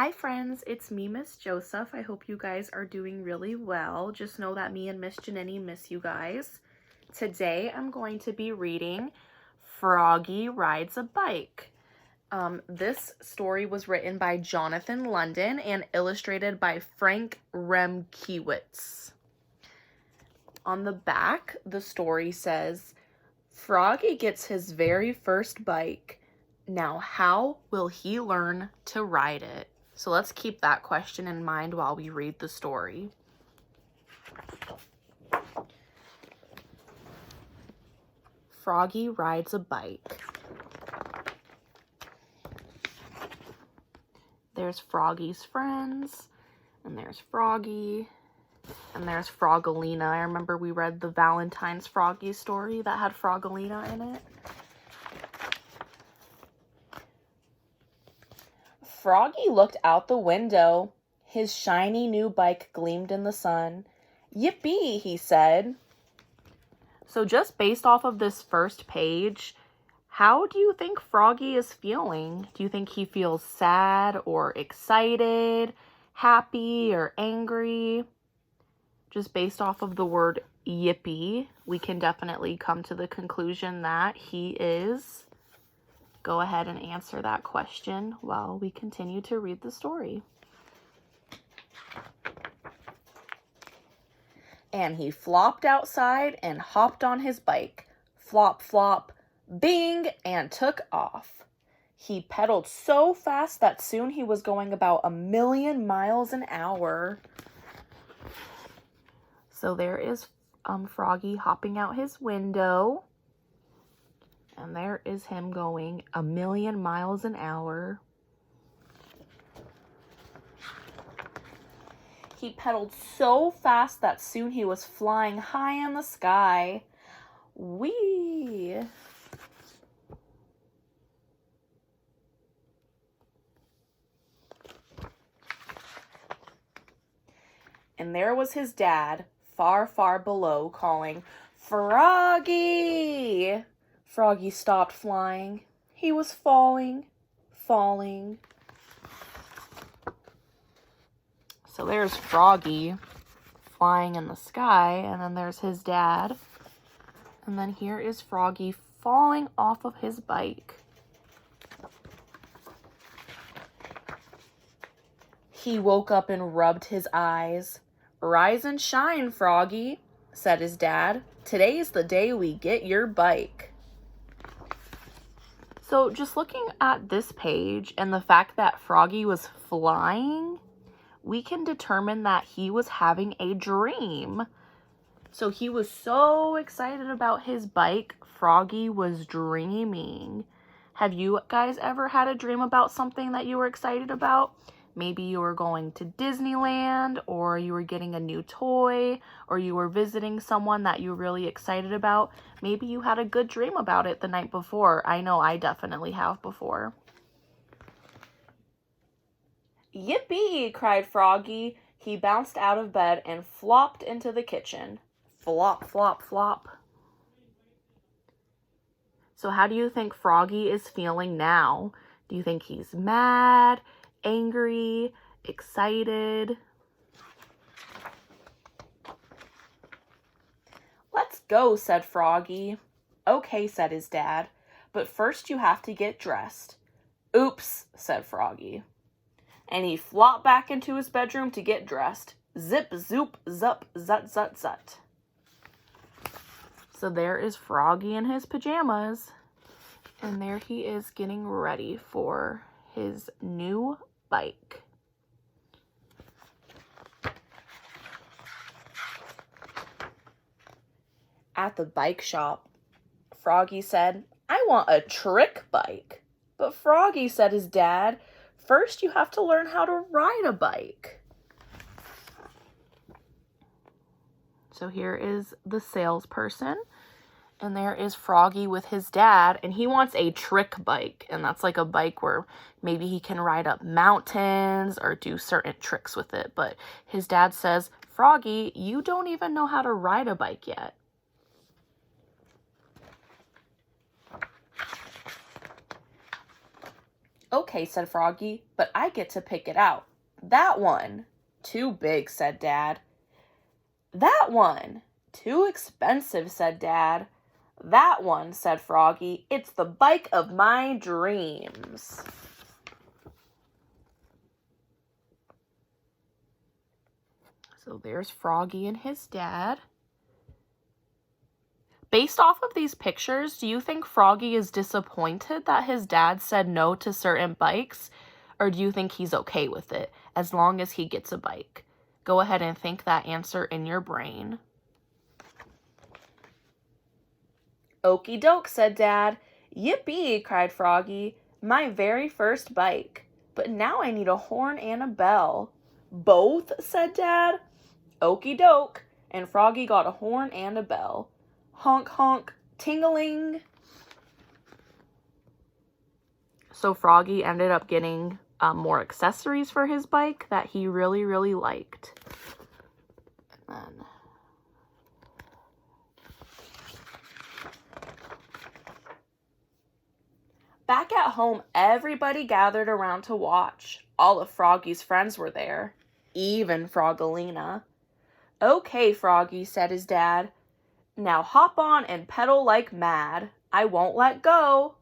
Hi friends, it's me, Miss Joseph. I hope you guys are doing really well. Just know that me and Miss Janini miss you guys. Today I'm going to be reading Froggy Rides a Bike. This story was written by Jonathan London and illustrated by Frank Remkiewicz. On the back, the story says, Froggy gets his very first bike. Now, how will he learn to ride it? So let's keep that question in mind while we read the story. Froggy rides a bike. There's Froggy's friends, and there's Froggy, and there's Frogalina. I remember we read the Valentine's Froggy story that had Frogalina in it. Froggy looked out the window. His shiny new bike gleamed in the sun. Yippee, he said. So just based off of this first page, how do you think Froggy is feeling? Do you think he feels sad or excited, happy or angry? Just based off of the word yippee, we can definitely come to the conclusion that he is. Go ahead and answer that question while we continue to read the story. And he flopped outside and hopped on his bike. Flop, flop, bing, and took off. He pedaled so fast that soon he was going about 1,000,000 miles an hour. So there is Froggy hopping out his window. And there is him going 1,000,000 miles an hour. He pedaled so fast that soon he was flying high in the sky. Whee! And there was his dad, far, far below, calling, Froggy! Froggy stopped flying. He was falling, falling. So there's Froggy flying in the sky, and then there's his dad. And then here is Froggy falling off of his bike. He woke up and rubbed his eyes. Rise and shine, Froggy, said his dad. Today's the day we get your bike. So just looking at this page and the fact that Froggy was flying, we can determine that he was having a dream. So he was so excited about his bike, Froggy was dreaming. Have you guys ever had a dream about something that you were excited about? Maybe you were going to Disneyland, or you were getting a new toy, or you were visiting someone that you were really excited about. Maybe you had a good dream about it the night before. I know I definitely have before. Yippee, cried Froggy. He bounced out of bed and flopped into the kitchen. Flop, flop, flop. So how do you think Froggy is feeling now? Do you think he's mad, angry, excited? Let's go, said Froggy. Okay, said his dad, but first you have to get dressed. Oops, said Froggy. And he flopped back into his bedroom to get dressed. Zip, zoop, zup, zut, zut, zut. So there is Froggy in his pajamas. And there he is getting ready for his new bike. At the bike shop, Froggy said, I want a trick bike. But Froggy, said his dad, first you have to learn how to ride a bike. So here is the salesperson. And there is Froggy with his dad, and he wants a trick bike. And that's like a bike where maybe he can ride up mountains or do certain tricks with it. But his dad says, Froggy, you don't even know how to ride a bike yet. Okay, said Froggy, but I get to pick it out. That one. Too big, said Dad. That one. Too expensive, said Dad. That one, said Froggy. It's the bike of my dreams. So there's Froggy and his dad. Based off of these pictures, do you think Froggy is disappointed that his dad said no to certain bikes? Or do you think he's okay with it as long as he gets a bike? Go ahead and think that answer in your brain. Okie doke, said Dad. Yippee, cried Froggy. My very first bike. But now I need a horn and a bell. Both, said Dad. Okie doke. And Froggy got a horn and a bell. Honk, honk, ting-a-ling. So Froggy ended up getting more accessories for his bike that he really, really liked. And then back at home, everybody gathered around to watch. All of Froggy's friends were there, even Froggalina. Okay, Froggy, said his dad. Now hop on and pedal like mad. I won't let go.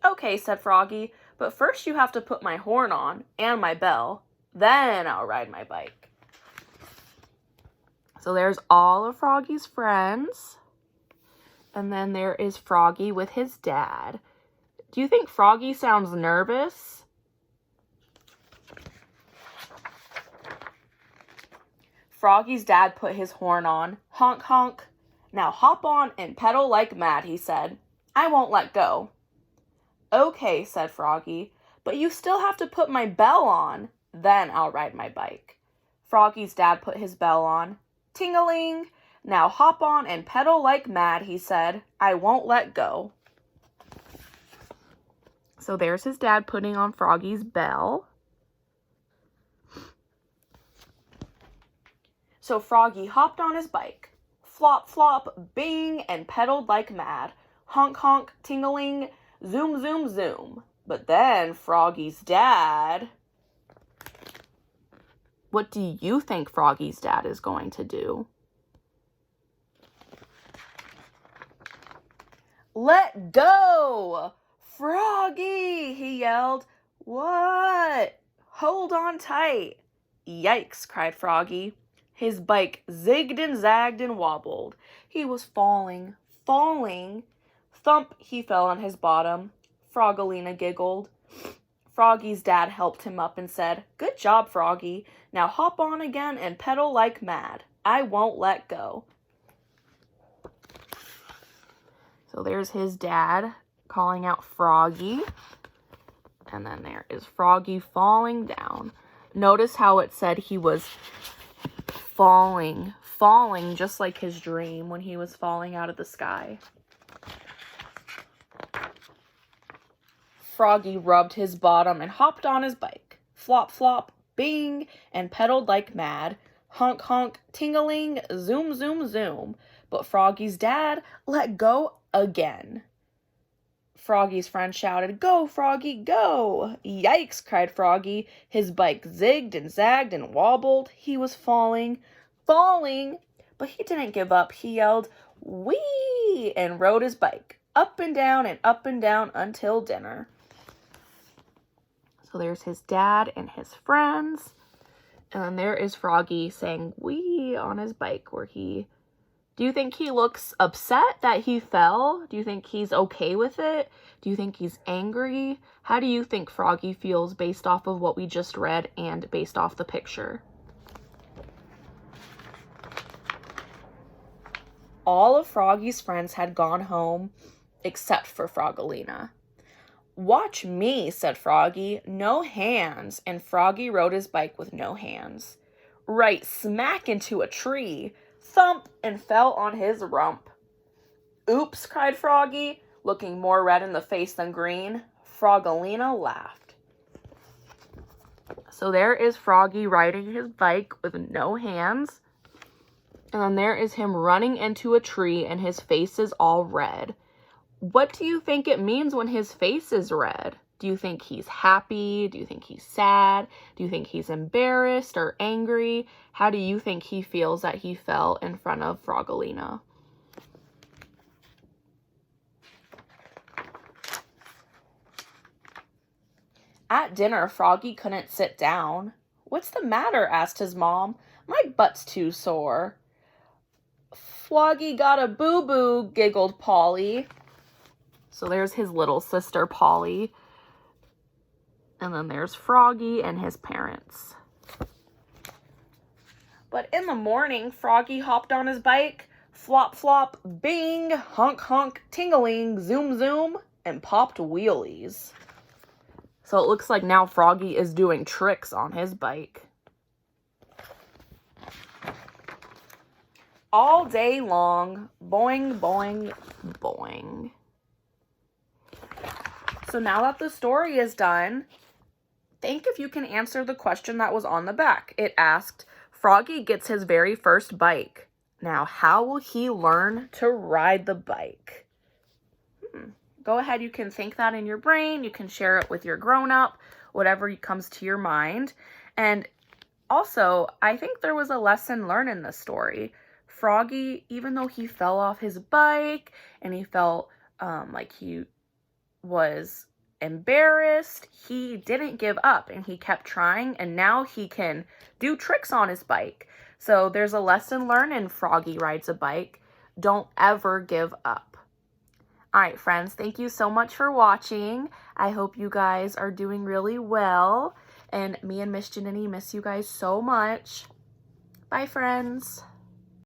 Okay, said Froggy, but first you have to put my horn on and my bell. Then I'll ride my bike. So there's all of Froggy's friends. And then there is Froggy with his dad. Do you think Froggy sounds nervous? Froggy's dad put his horn on. Honk, honk. Now hop on and pedal like mad, he said. I won't let go. Okay, said Froggy, but you still have to put my bell on. Then I'll ride my bike. Froggy's dad put his bell on. Ting-a-ling. Now hop on and pedal like mad, he said. I won't let go. So there's his dad putting on Froggy's bell. So Froggy hopped on his bike. Flop, flop, bing, and pedaled like mad. Honk, honk, ting-a-ling, zoom, zoom, zoom. But then Froggy's dad... What do you think Froggy's dad is going to do? Let go! Froggy, he yelled. What? Hold on tight. Yikes, cried Froggy. His bike zigged and zagged and wobbled. He was falling. Thump, he fell on his bottom. Froggalina giggled. Froggy's dad helped him up and said, Good job, Froggy. Now hop on again and pedal like mad. I won't let go. So there's his dad calling out Froggy. And then there is Froggy falling down. Notice how it said he was falling just like his dream when he was falling out of the sky. Froggy rubbed his bottom and hopped on his bike. Flop, flop, bing, and pedaled like mad. Honk, honk, ting-a-ling, zoom, zoom, zoom. But Froggy's dad let go again. Froggy's friend shouted, Go, Froggy, go! Yikes, cried Froggy. His bike zigged and zagged and wobbled. He was falling, but he didn't give up. He yelled, Whee! And rode his bike up and down until dinner. So there's his dad and his friends. And then there is Froggy saying wee on his bike do you think he looks upset that he fell? Do you think he's okay with it? Do you think he's angry? How do you think Froggy feels based off of what we just read and based off the picture? All of Froggy's friends had gone home except for Froggalina. Watch me, said Froggy. No hands. And Froggy rode his bike with no hands. Right smack into a tree. Thump, and fell on his rump. Oops, cried Froggy, looking more red in the face than green. Froggalina laughed. So there is Froggy riding his bike with no hands. And then there is him running into a tree and his face is all red. What do you think it means when his face is red? Do you think he's happy? Do you think he's sad? Do you think he's embarrassed or angry? How do you think he feels that he fell in front of Frogolina? At dinner, Froggy couldn't sit down. "What's the matter?" asked his mom. "My butt's too sore." "Froggy got a boo-boo," giggled Polly. So there's his little sister, Polly. And then there's Froggy and his parents. But in the morning, Froggy hopped on his bike. Flop, flop, bing, honk, honk, tingling, zoom, zoom, and popped wheelies. So it looks like now Froggy is doing tricks on his bike. All day long, boing, boing, boing. So now that the story is done, think if you can answer the question that was on the back. It asked, Froggy gets his very first bike. Now, how will he learn to ride the bike? Go ahead, you can think that in your brain. You can share it with your grown-up, whatever comes to your mind. And also, I think there was a lesson learned in this story. Froggy, even though he fell off his bike and he felt like he was embarrassed, he didn't give up and he kept trying, and now he can do tricks on his bike. So there's a lesson learned in Froggy Rides a Bike. Don't ever give up. All right, friends, thank you so much for watching. I hope you guys are doing really well, and me and Miss Janini miss you guys so much. Bye, friends.